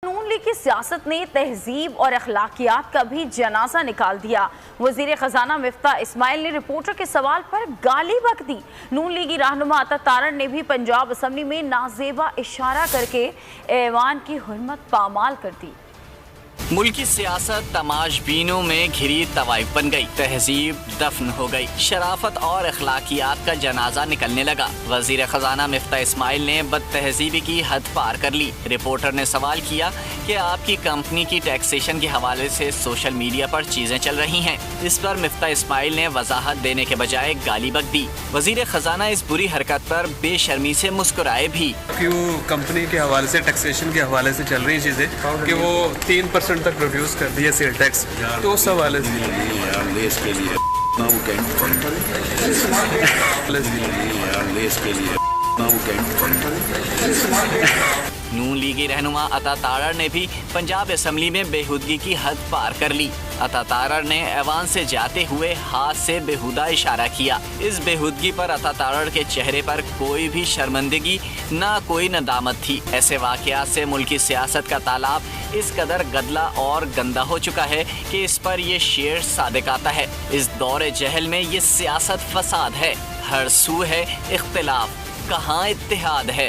نون league کی سیاست نے تہذیب اور اخلاقیات کا بھی جنازہ نکال دیا۔ وزیر خزانہ مفتاح اسماعیل نے رپورٹر کے سوال پر گالی بک دی۔ نون لیگی رہنما عطا تارڑ نے بھی پنجاب اسمبلی میں نازیبا اشارہ کر کے ایوان کی حرمت پامال کر دی۔ ملکی سیاست تماش بینوں میں گھری طوائف بن گئی، تہذیب دفن ہو گئی، شرافت اور اخلاقیات کا جنازہ نکلنے لگا۔ وزیر خزانہ مفتاح اسماعیل نے بد تہذیبی کی حد پار کر لی۔ رپورٹر نے سوال کیا کہ آپ کی کمپنی کی ٹیکسیشن کے حوالے سے سوشل میڈیا پر چیزیں چل رہی ہیں۔ اس پر مفتاح اسماعیل نے وضاحت دینے کے بجائے گالی بک دی۔ وزیر خزانہ اس بری حرکت پر بے شرمی سے مسکرائے بھی۔ کیوں کمپنی کے حوالے سے ٹیکسیشن کے حوالے سے چل رہی چیزیں کہ وہ 3% تک ریڈیوس کر دیا سیل ٹیکس، تو اس حوالے سے نون لیگی رہنما عطا تارڑ نے بھی پنجاب اسمبلی میں بےہودگی کی حد پار کر لی۔ عطا تارڑ نے ایوان سے جاتے ہوئے ہاتھ سے بےہودہ اشارہ کیا۔ اس بےہودگی پر عطا تارڑ کے چہرے پر کوئی بھی شرمندگی نہ کوئی ندامت تھی۔ ایسے واقعات سے ملکی سیاست کا تالاب اس قدر گدلا اور گندا ہو چکا ہے کہ اس پر یہ شعر صادق آتا ہے: اس دور جہل میں یہ سیاست فساد ہے، ہر سو ہے اختلاف، کہاں اتحاد ہے۔